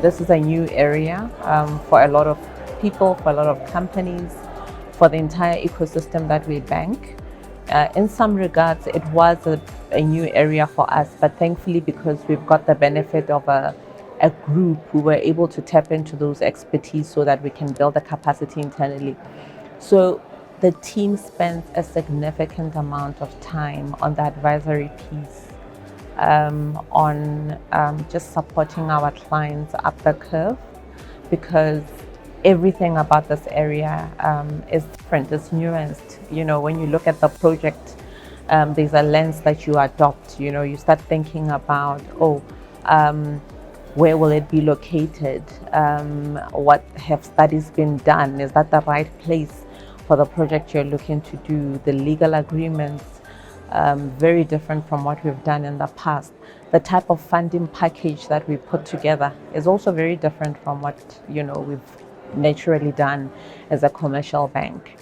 this is a new area for a lot of people, for a lot of companies, for the entire ecosystem that we bank. In some regards, it was a new area for us, but thankfully, because we've got the benefit of a group, we were able to tap into those expertise so that we can build the capacity internally. So the team spends a significant amount of time on the advisory piece, on just supporting our clients up the curve, because everything about this area is different, it's nuanced. When you look at the project, there's a lens that you adopt. You start thinking about, where will it be located? What have studies been done? Is that the right place for the project you're looking to do? The legal agreements, very different from what we've done in the past. The type of funding package that we put together is also very different from what we've naturally done as a commercial bank.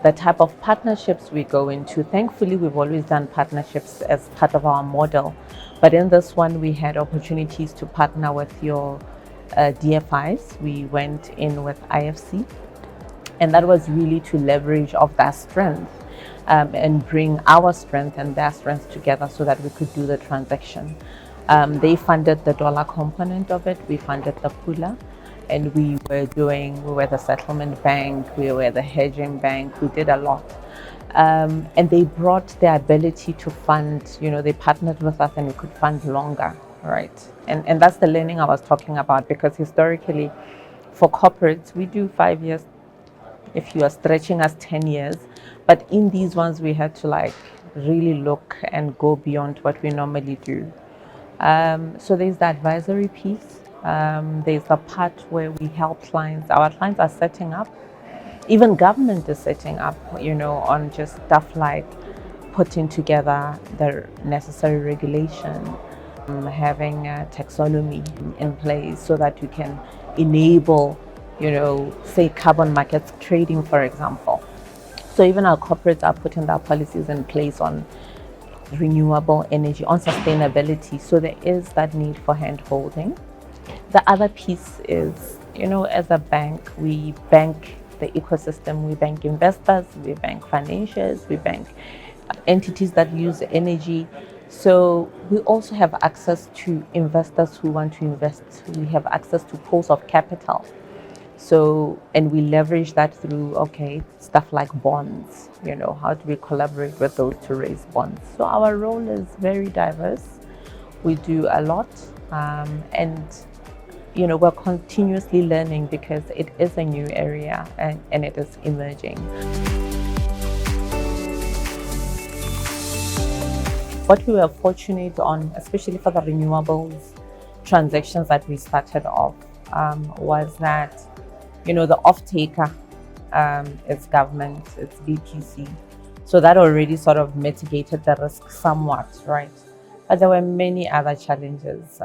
The type of partnerships we go into, thankfully we've always done partnerships as part of our model, but in this one we had opportunities to partner with your DFIs. We went in with IFC, and that was really to leverage off their strength and bring our strength and their strength together so that we could do the transaction. They funded the dollar component of it, we funded the pula, and we were the settlement bank, we were the hedging bank, we did a lot. And they brought the ability to fund, they partnered with us and we could fund longer, right? And that's the learning I was talking about, because historically for corporates, we do 5 years, if you are stretching us 10 years, but in these ones we had to really look and go beyond what we normally do. So there's the advisory piece. There's the part where we help clients. Our clients are setting up, even government is setting up, on just stuff like putting together the necessary regulation, having a taxonomy in place so that you can enable, say carbon markets trading, for example. So even our corporates are putting their policies in place on renewable energy, on sustainability. So there is that need for hand-holding. The other piece is, as a bank, we bank the ecosystem. We bank investors, we bank financiers, we bank entities that use energy. So we also have access to investors who want to invest. We have access to pools of capital. So, and we leverage that through, stuff like bonds. How do we collaborate with those to raise bonds? So our role is very diverse. We do a lot, and we're continuously learning because it is a new area and it is emerging. What we were fortunate on, especially for the renewables transactions that we started off, was that, the off-taker is government, it's BPC. So that already sort of mitigated the risk somewhat, right? But there were many other challenges,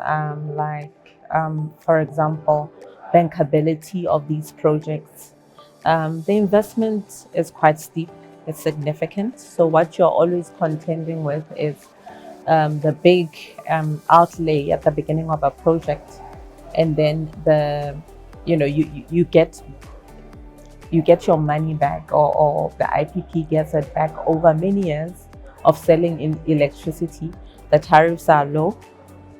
for example, bankability of these projects. The investment is quite steep, it's significant. So what you're always contending with is the big outlay at the beginning of a project, and then you get your money back, or the IPP gets it back over many years of selling in electricity. The tariffs are low,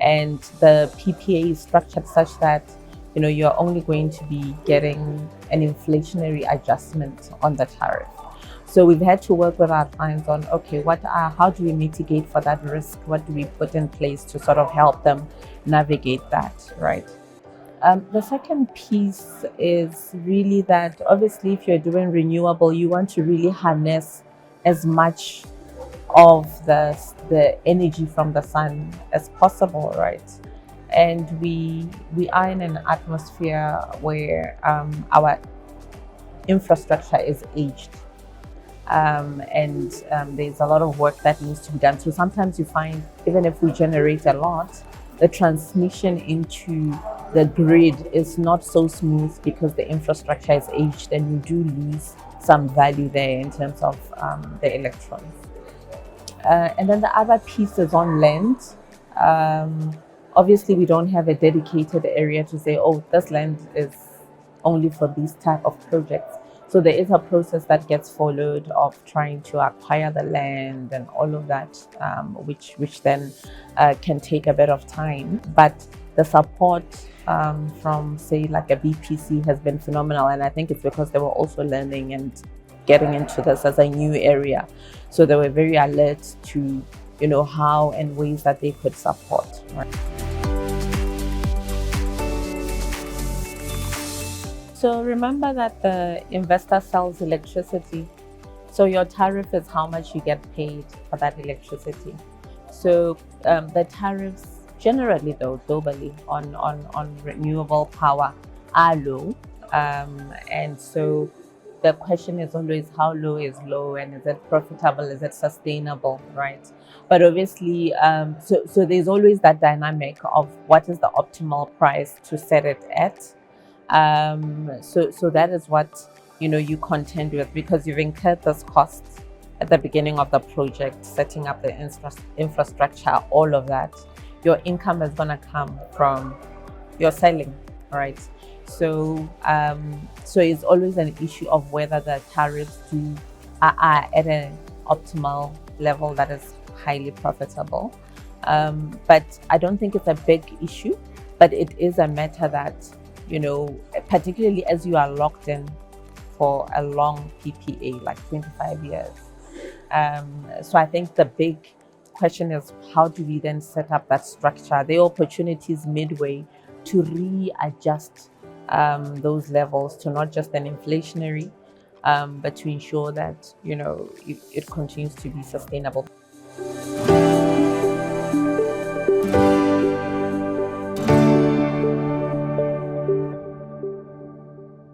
and the PPA is structured such that you're only going to be getting an inflationary adjustment on the tariff. So we've had to work with our clients on, how do we mitigate for that risk? What do we put in place to sort of help them navigate that, right? The second piece is really that, obviously, if you're doing renewable, you want to really harness as much of the energy from the sun as possible, right? And we are in an atmosphere where our infrastructure is aged, and there's a lot of work that needs to be done. So sometimes you find, even if we generate a lot, the transmission into the grid is not so smooth because the infrastructure is aged, and you do lose some value there in terms of the electrons. And then the other piece is on land. Obviously, we don't have a dedicated area to say, oh, this land is only for these type of projects. So there is a process that gets followed of trying to acquire the land and all of that, which then can take a bit of time. But the support from, say, like a BPC has been phenomenal. And I think it's because they were also learning and getting into this as a new area. So they were very alert to, how and ways that they could support. Right? So remember that the investor sells electricity. So your tariff is how much you get paid for that electricity. So the tariffs generally, though, globally on renewable power are low. And so the question is always how low is low, and is it profitable, is it sustainable, right? But obviously, so there's always that dynamic of what is the optimal price to set it at. So that is what you contend with, because you've incurred this cost at the beginning of the project, setting up the infrastructure, all of that. Your income is going to come from your selling, right? So it's always an issue of whether the tariffs are at an optimal level that is highly profitable. But I don't think it's a big issue, but it is a matter that, particularly as you are locked in for a long PPA, like 25 years. So I think the big question is, how do we then set up that structure? There are opportunities midway to readjust those levels to not just an inflationary, but to ensure that, it continues to be sustainable.